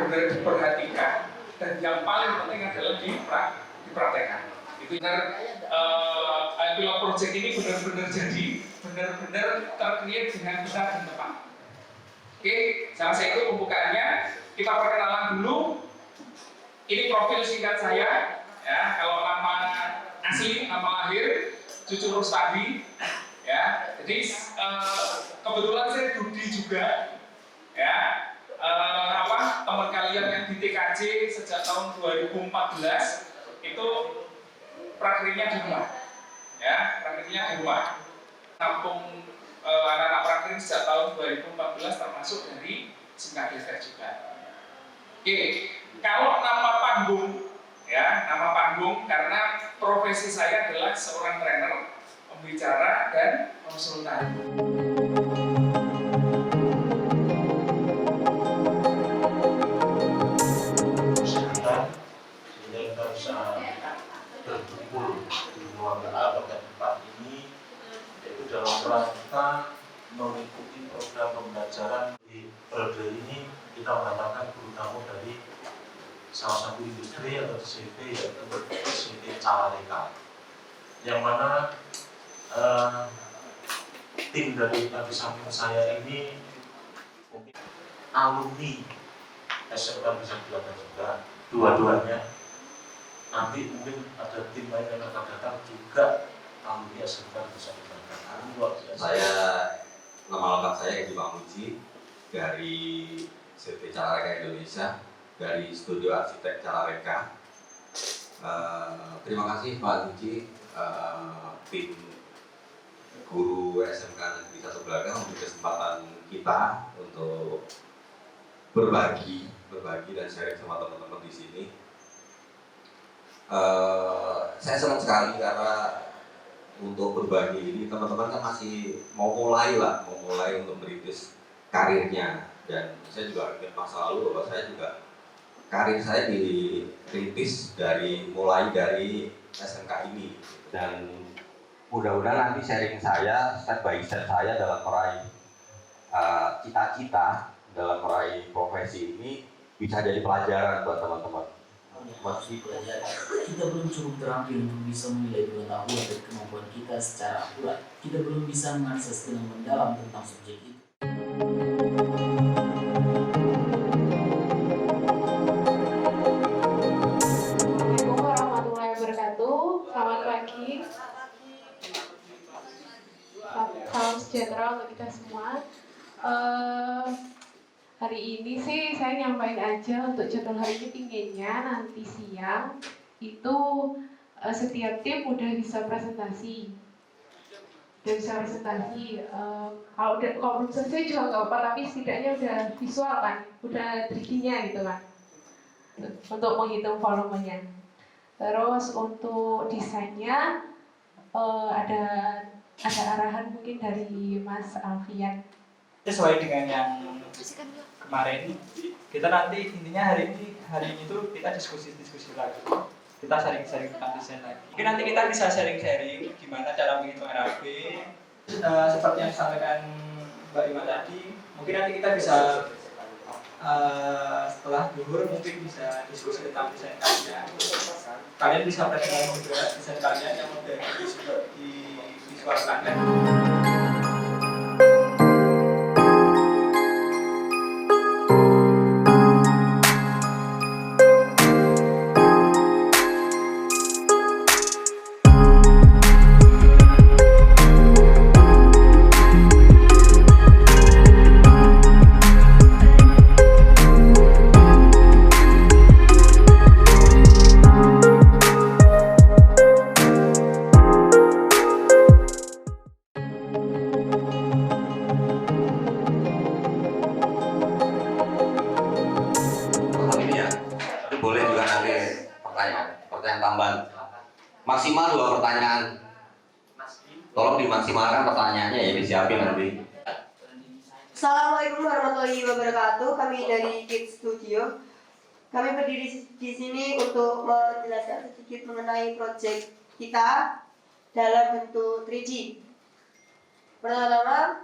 benar-benar diperhatikan, dan yang paling penting adalah dipraktekkan. Itu pilot project ini benar-benar jadi, benar-benar terkreat dengan kita dan teman. Oke, sama saya itu pembukaannya. Kita perkenalan dulu. Ini profil singkat saya. Ya, kalau nama asli, nama lahir, Cucu Rustadi. Ya, jadi kebetulan saya Dudi juga. Ya, teman kalian yang di TKJ sejak tahun 2014 itu praktiknya di rumah. Ya, praktiknya di rumah. Tampung anak-anak praktik sejak tahun 2014 termasuk dari Singkadeser juga. Oke, kalau nama panggung, ya nama panggung karena profesi saya adalah seorang trainer, pembicara dan konsultan. Sehingga kita bisa berkumpul di ruang atau tempat ini, yaitu dalam rangka mengikuti program pembelajaran di periode ini. Kita mendapatkan guru tamu dari salah satu industri atau CV, yaitu CV Calareka, yang mana tim dari di samping saya ini mungkin alumni SMK bisa dilihat juga dua-duanya. Nanti mungkin ada tim lain yang akan datang juga alumni SMK bisa dilihat. Saya nama lengkap saya Edi Mamuji dari CV Calareka Indonesia, dari Studio Arsitek Calareka. Terima kasih Pak Duci, tim guru SMK Negeri 1 Belaga memberi kesempatan kita untuk berbagi dan sharing sama teman-teman di sini. Saya senang sekali karena untuk berbagi ini teman-teman kan masih mau mulai untuk merintis karirnya, dan saya juga ingat masa lalu bahwa saya juga karir saya dirintis mulai dari SMK ini, dan mudah-mudahan nanti sharing saya step by step saya dalam meraih cita-cita, dalam meraih profesi ini bisa jadi pelajaran buat teman-teman. Kita belum cukup terampil untuk bisa menilai pengetahuan dan kemampuan kita secara akurat. Kita belum bisa mengakses dengan mendalam tentang subjek itu. Assalamualaikum warahmatullahi wabarakatuh. Selamat pagi. Salam sejahtera untuk kita semua. Hari ini sih saya nyampain aja untuk jadwal hari ini, pinginnya nanti siang itu setiap tim udah bisa presentasi. Kalau belum selesai juga nggak apa-apa, tapi setidaknya udah visual kan, udah 3D-nya gitu kan, untuk menghitung volumenya. Terus untuk desainnya ada arahan mungkin dari Mas Alfian. Sesuai dengan yang kemarin, kita nanti intinya hari ini tuh kita diskusi lagi, kita sharing tentang desain lagi. Mungkin nanti kita bisa sharing gimana cara menghitung RAB, seperti yang disampaikan Mbak Ima tadi. Mungkin nanti kita bisa setelah duhur mungkin bisa diskusi tentang desain kalian bisa presentasi juga desain kalian yang udah divisualkan. Pertanyaan tambahan maksimal 2 pertanyaan, tolong dimaksimalkan pertanyaannya ya, disiapin nanti. Assalamualaikum warahmatullahi wabarakatuh. Kami dari Kids Studio. Kami berdiri di sini untuk menjelaskan sedikit mengenai proyek kita dalam bentuk 3D. Pertama-tama,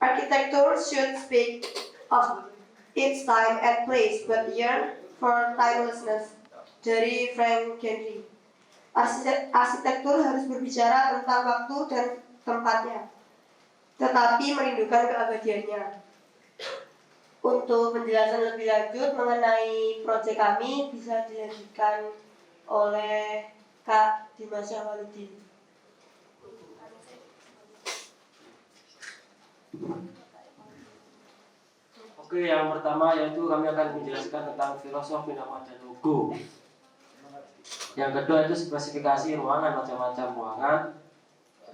architecture should speak of its time and place, but yearn for timelessness dari Frank Gehry. Arsitektur harus berbicara tentang waktu dan tempatnya, tetapi merindukan keabadiannya. Untuk penjelasan lebih lanjut mengenai proyek kami bisa dilanjutkan oleh Kak Dimas Syahwaludin. Oke, yang pertama yaitu kami akan menjelaskan tentang filosofi nama dan logo. Yang kedua itu spesifikasi ruangan, macam-macam ruangan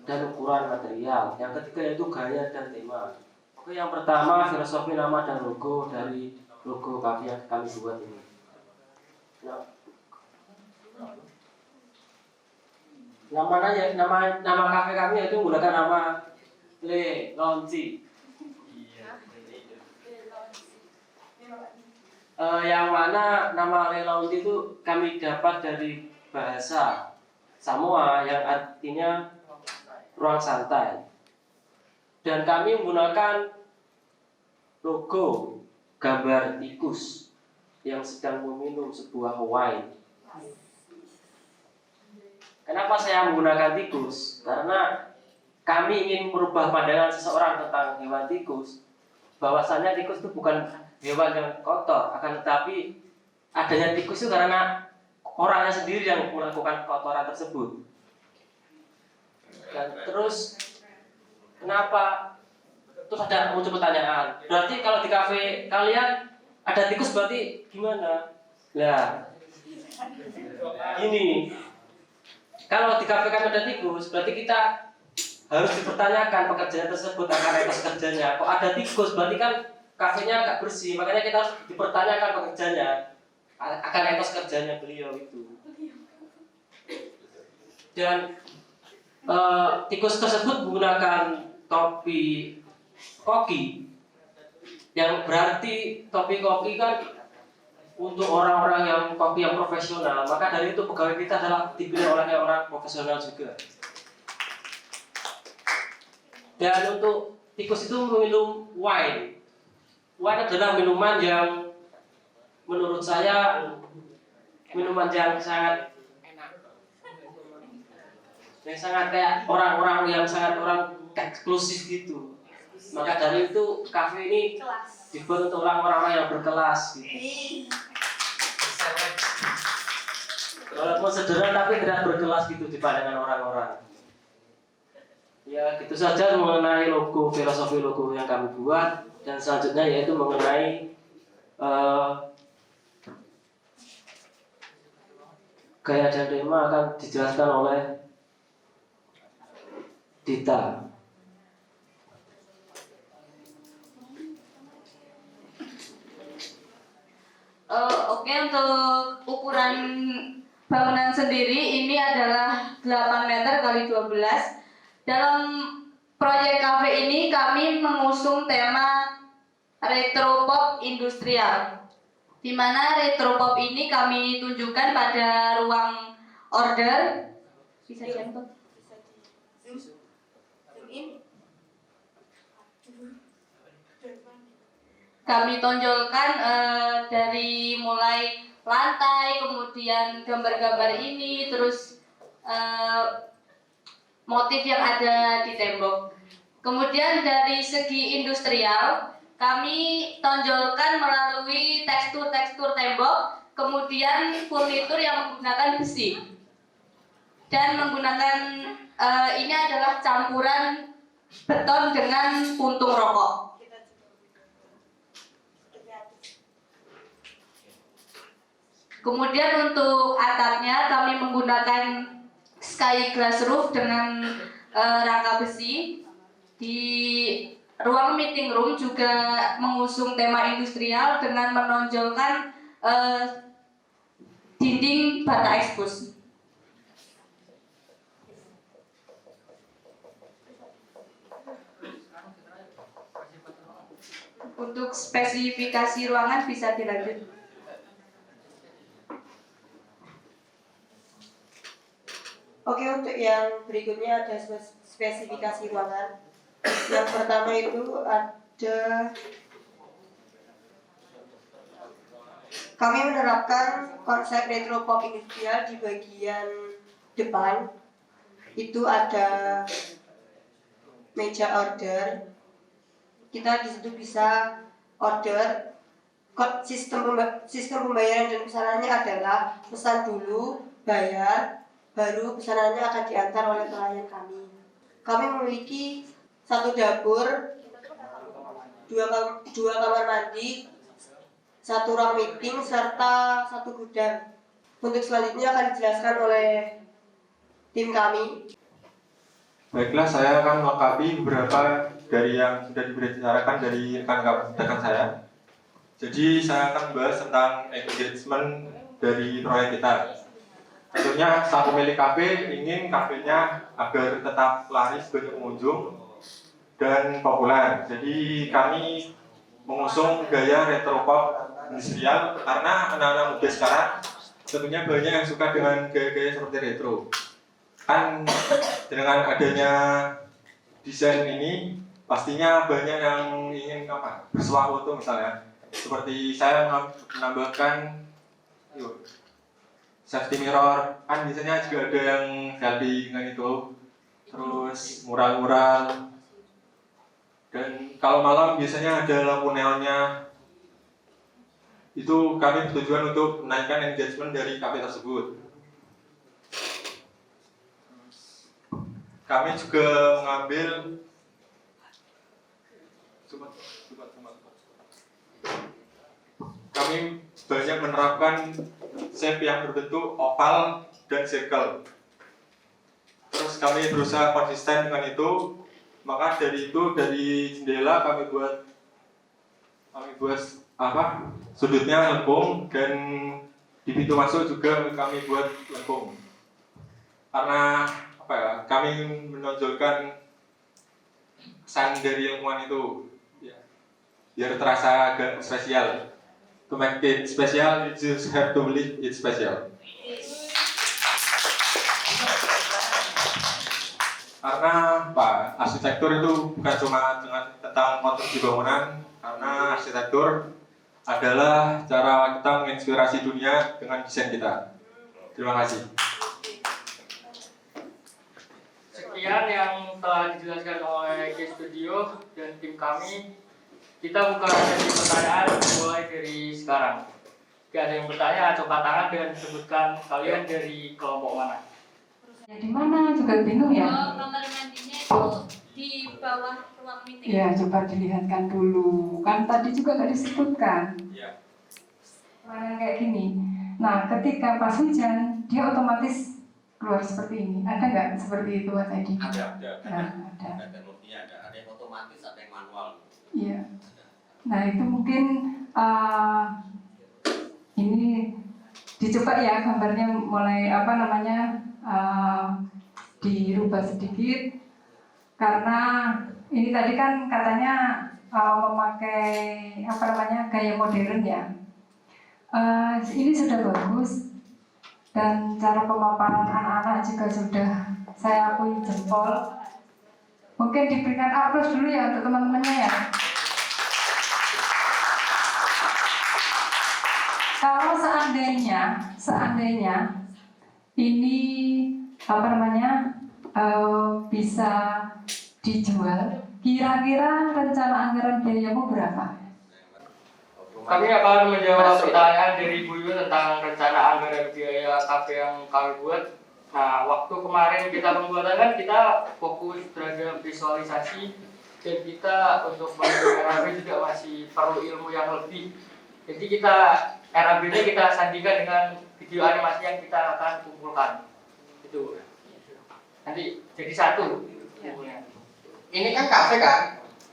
dan ukuran material. Yang ketiga yaitu gaya dan tema. Oke, yang pertama filosofi nama dan logo dari logo kafe yang kami buat ini. Nama kafe kami yaitu menggunakan nama Le Launci. Yang mana nama Le Launci itu kami dapat dari bahasa Samoa yang artinya ruang santai. Dan kami menggunakan logo gambar tikus yang sedang meminum sebuah wine. Kenapa saya menggunakan tikus? Karena kami ingin merubah pandangan seseorang tentang hewan tikus. Bahwasannya tikus itu bukan hewan yang kotor, akan tetapi adanya tikus itu karena orangnya sendiri yang melakukan kotoran tersebut. Dan terus kenapa? Terus ada muncul pertanyaan. Berarti kalau di kafe kalian ada tikus berarti gimana? Nah, ini kalau di kafe kami ada tikus, berarti kita harus dipertanyakan pekerjaan tersebut akan etos kerjanya. Kok ada tikus berarti kan kafenya nggak bersih, makanya kita harus dipertanyakan pekerjaannya akan etos kerjanya beliau itu. Dan tikus tersebut menggunakan topi koki, yang berarti topi koki kan untuk orang-orang yang koki yang profesional. Maka dari itu pegawai kita adalah dipilih oleh orang profesional juga. Dan untuk tikus itu minum wine. Wine adalah minuman yang menurut saya minuman yang sangat enak, yang sangat kayak orang-orang yang sangat orang eksklusif gitu. Maka dari itu kafe ini dibuat untuk orang-orang yang berkelas gitu. Walaupun sederhana tapi tidak berkelas gitu di pandangan orang-orang. Ya gitu saja mengenai logo, filosofi logo yang kami buat. Dan selanjutnya yaitu mengenai gaya dan tema akan dijelaskan oleh Dita. Oke, untuk ukuran bangunan sendiri ini adalah 8 meter kali 12. Dalam proyek kafe ini kami mengusung tema retropop industrial, di mana retropop ini kami tunjukkan pada ruang order. Bisa jemput. Kami tonjolkan dari mulai lantai, kemudian gambar-gambar ini, terus motif yang ada di tembok. Kemudian dari segi industrial, kami tonjolkan melalui tekstur-tekstur tembok, kemudian furnitur yang menggunakan besi. Dan menggunakan ini adalah campuran beton dengan puntung rokok. Kemudian untuk atapnya kami menggunakan sky glass roof dengan rangka besi. Di ruang meeting room juga mengusung tema industrial dengan menonjolkan dinding bata ekspos. Untuk spesifikasi ruangan bisa dilanjut. Oke, untuk yang berikutnya ada spesifikasi ruangan. Yang pertama itu ada Kami menerapkan konsep retro pop industrial di bagian depan. Itu ada meja order. Kita di situ bisa order. Sistem pembayaran dan pesanannya adalah pesan dulu, bayar, baru pesanannya akan diantar oleh pelayan kami. Kami memiliki 1 dapur, 2 kamar mandi, 1 ruang meeting, serta 1 gudang. Untuk selanjutnya akan dijelaskan oleh tim kami. Baiklah, saya akan melengkapi beberapa dari yang sudah dibicarakan dari rekan-rekan saya. Jadi saya akan membahas tentang engagement dari proyek kita. Tentunya sang pemilik kafe ingin kafenya agar tetap laris banyak pengunjung dan populer. Jadi kami mengusung gaya retro pop industrial karena anak-anak muda sekarang tentunya banyak yang suka dengan gaya-gaya seperti retro. Kan dengan adanya desain ini pastinya banyak yang ingin bersuah foto misalnya. Seperti saya menambahkan safety mirror, kan biasanya juga ada yang selfie dengan itu. Terus mural-mural. Dan kalau malam biasanya ada lampu neonnya. Itu kami bertujuan untuk menaikkan engagement dari kafe tersebut. Kami juga mengambil kami banyak menerapkan shape yang berbentuk oval dan circle. Terus kami berusaha konsisten dengan itu. Maka dari itu, dari jendela kami buat sudutnya lengkung, dan di pintu masuk juga kami buat lengkung. Karena kami menonjolkan kesan dari lengkungan itu, ya, biar terasa agak spesial. To make it special, you just have to believe it's special. Karena arsitektur itu bukan cuma tentang konstruksi bangunan, karena arsitektur adalah cara kita menginspirasi dunia dengan desain kita. Terima kasih. Sekian yang telah dijelaskan oleh G Studio dan tim kami. Kita buka sesi pertanyaan mulai dari sekarang. Jika ada yang bertanya, coba tangan dan sebutkan kalian dari kelompok mana. Ya di mana juga bingung ya. Kamar mandinya itu di bawah ruang meeting. Ya coba dilihatkan dulu. Kan tadi juga nggak disebutkan. Iya. Ruangan kayak gini. Nah ketika pas hujan dia otomatis keluar seperti ini. Ada nggak seperti itu Mas Edi? Ada. Nah, ada. Ada teknologinya, ada yang otomatis, ada yang manual. Iya. Nah itu mungkin ini dicoba ya gambarnya mulai dirubah sedikit karena ini tadi kan katanya memakai gaya modern ya. Ini sudah bagus dan cara pemaparan anak-anak juga sudah saya akui jempol. Mungkin diberikan aplaus dulu ya untuk teman-temannya ya. Kalau seandainya ini bisa dijual, kira-kira rencana anggaran biayamu berapa? Kami akan menjawab pertanyaan dari Bu Yu tentang rencana anggaran biaya kafe yang kami buat. Nah, waktu kemarin kita pembuatan kan kita fokus terhadap visualisasi dan kita untuk membuat RAB juga masih perlu ilmu yang lebih. Jadi kita RAB-nya kita sandingkan dengan video animasi yang kita akan kumpulkan. Itu nanti jadi satu. Ini kan kafe kan?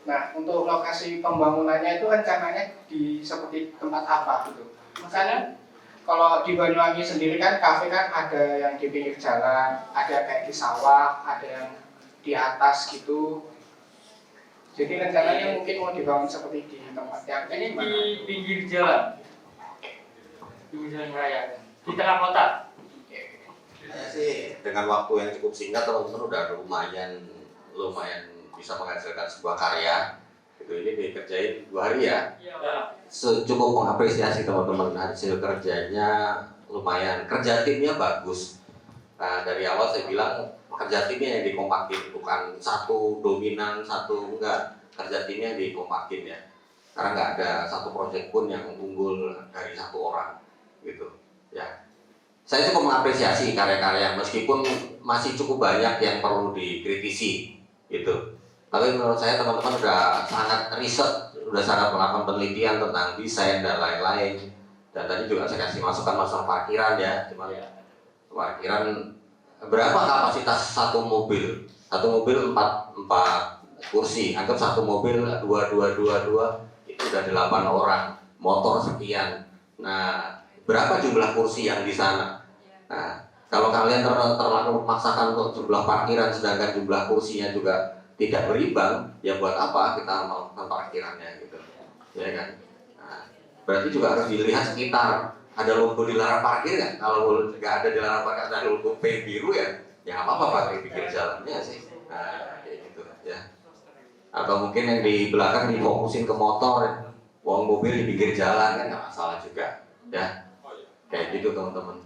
Nah, untuk lokasi pembangunannya itu rencananya di seperti tempat apa gitu? Misalnya kalau di Banyuwangi sendiri kan kafe kan ada yang di pinggir jalan, ada kayak di sawah, ada yang di atas gitu. Jadi rencananya mungkin mau dibangun seperti di tempat yang ini di pinggir jalan, di jalan raya, di tengah kota. Sih dengan waktu yang cukup singkat teman-teman udah lumayan bisa menghasilkan sebuah karya Gitu, ini dikerjain 2 hari ya. Cukup mengapresiasi teman-teman, hasil kerjanya lumayan, kerja timnya bagus. Nah, dari awal saya bilang kerja timnya yang dikompakin, bukan satu dominan, satu enggak, kerja timnya yang dikompakin ya. Karena nggak ada satu proyek pun yang unggul dari satu orang, gitu ya. Saya cukup mengapresiasi karya-karya meskipun masih cukup banyak yang perlu dikritisi, gitu. Tapi menurut saya teman-teman udah sangat riset, udah sangat melakukan penelitian tentang desain dan lain-lain. Dan tadi juga saya kasih masukan masalah parkiran ya, cuma parkiran berapa kapasitas satu mobil? Satu mobil 4 kursi, anggap satu mobil 2 itu udah 8 orang, motor sekian. Nah, berapa jumlah kursi yang di sana? Nah, kalau kalian terlalu memaksakan untuk jumlah parkiran sedangkan jumlah kursinya juga tidak berimbang, ya buat apa kita melakukan parkirannya gitu, ya kan? Nah, berarti juga harus dilihat sekitar. Ada logo dilarang parkir nggak? Kalau nggak ada dilarang parkir, ada logo P biru ya apa-apa pakai pinggir jalannya sih. Nah, kayak gitu ya. Atau mungkin yang di belakang difokusin ke motor, uang mobil di pinggir jalan kan nggak masalah juga, ya. Kayak gitu teman-teman.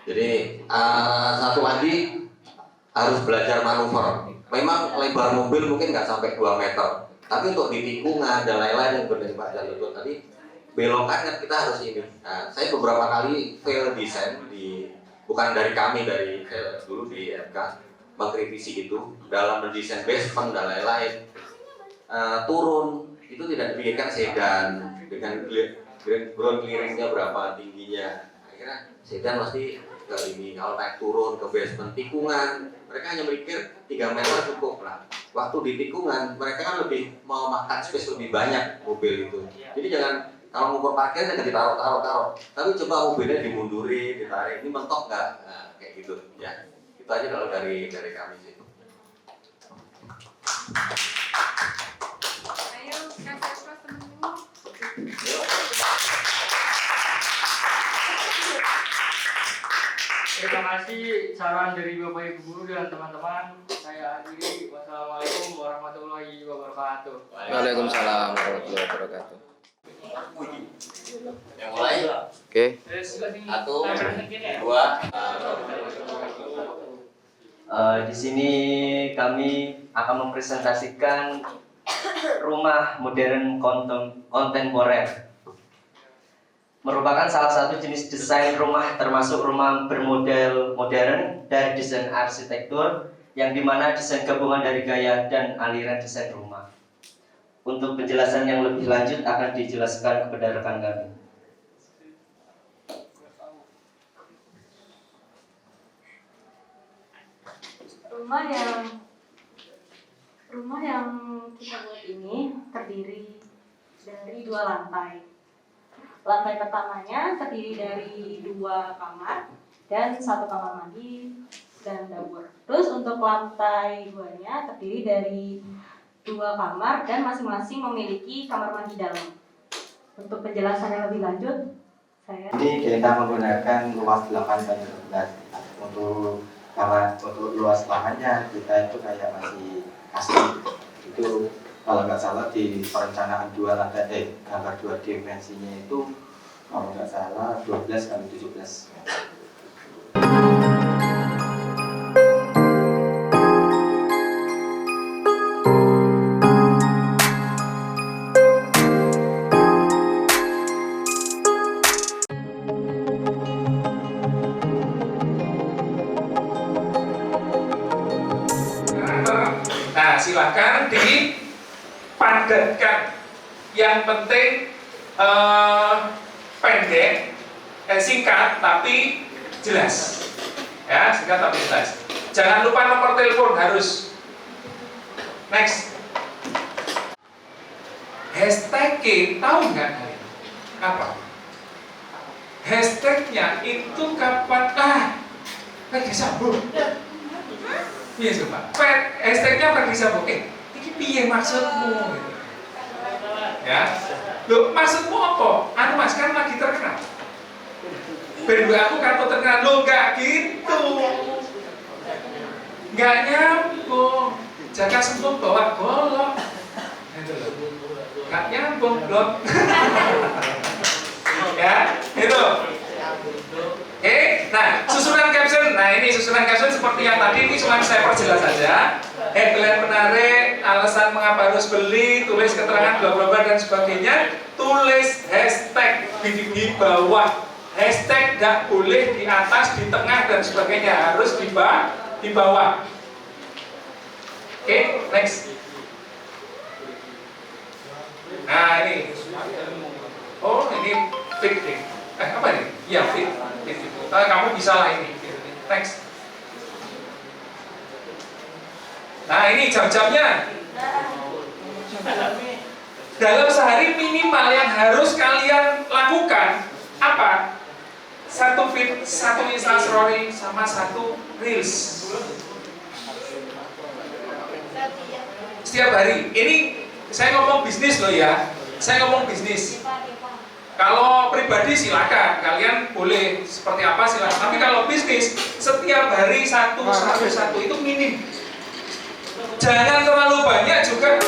Jadi satu lagi harus belajar manuver. Memang lebar mobil mungkin nggak sampai 2 meter, tapi untuk di tikungan dan lain-lain yang benar Pak Jalur tadi, belokannya kita harus ini. Nah, saya beberapa kali fail desain bukan dari kami, dari dulu di FK mengkritisi itu dalam mendesain basement dan lain-lain. Turun itu tidak dipikirkan sedan dengan ground clearingnya berapa tingginya. Akhirnya sedan pasti ke ini, kalau naik turun ke basement tikungan mereka hanya berpikir 3 meter cukup lah. Waktu di tikungan mereka kan lebih mau makan space lebih banyak mobil itu. Jadi jangan kalau ngukur parkir jangan ditaruh. Tapi coba mobilnya dimundurin, ditarik, ini mentok nggak? Nah, kayak gitu ya. Itu aja kalau dari kami sih. Ayo, kasih temenmu. Terima kasih saran dari Bapak Ibu Guru dan teman-teman. Saya akhiri. Wassalamualaikum warahmatullahi wabarakatuh. Waalaikumsalam warahmatullahi wabarakatuh. Yang mulai? Oke. 1, 2. Di sini kami akan mempresentasikan rumah modern kontemporer. Merupakan salah satu jenis desain rumah termasuk rumah bermodel modern dari desain arsitektur yang dimana desain gabungan dari gaya dan aliran desain rumah. Untuk penjelasan yang lebih lanjut akan dijelaskan kepada rekan kami. Rumah yang kita buat ini terdiri dari 2 lantai. Lantai pertamanya terdiri dari 2 kamar dan 1 kamar mandi dan dapur. Terus untuk lantai 2-nya terdiri dari 2 kamar dan masing-masing memiliki kamar mandi dalam. Untuk penjelasan yang lebih lanjut, ini kita menggunakan luas 8x11. Untuk luas lahannya kita itu kayak masih asli. Itu kalau nggak salah di perencanaan 2 lantai gambar 2 dimensinya itu kalau nggak salah 12x17. Nah, silakan dipadatkan. Yang penting pendek, singkat tapi jelas. Ya, singkat tapi jelas. Jangan lupa nomor telepon harus. Next. Hashtag tahu nggak? Apa? Hashtagnya itu kapan? Lagi sambung. Iya coba. Hashtagnya Ferdi Sambo. Ini piye maksudmu? Gitu. Ya. Loh, maksudmu apa? Anu Mas kan lagi terkenal. Berdua aku kartu terkenal. Loh, enggak gitu. Enggak nyambung. Jaka sembung bawa golok. gitu loh. Nggak nyambung belum. Ya, itu. Oke, nah susunan caption. Nah ini susunan caption seperti yang tadi, ini cuma saya perjelas saja. Headline menarik, alasan mengapa harus beli, tulis keterangan bla bla bla dan sebagainya. Tulis hashtag di bawah. Hashtag tidak boleh di atas, di tengah dan sebagainya, harus di bawah. Oke, next. Nah ini. Oh ini fit nih. Apa ini? Iya fit. Kamu bisa lah ini. Next. Nah ini jam-jamnya. Dalam sehari minimal yang harus kalian lakukan apa? 1 feed, 1 Insta story, sama 1 reels. Setiap hari. Ini saya ngomong bisnis loh ya. Saya ngomong bisnis. Kalau pribadi silakan, kalian boleh seperti apa silakan. Tapi kalau bisnis, setiap hari 1 itu minim. Jangan terlalu banyak juga.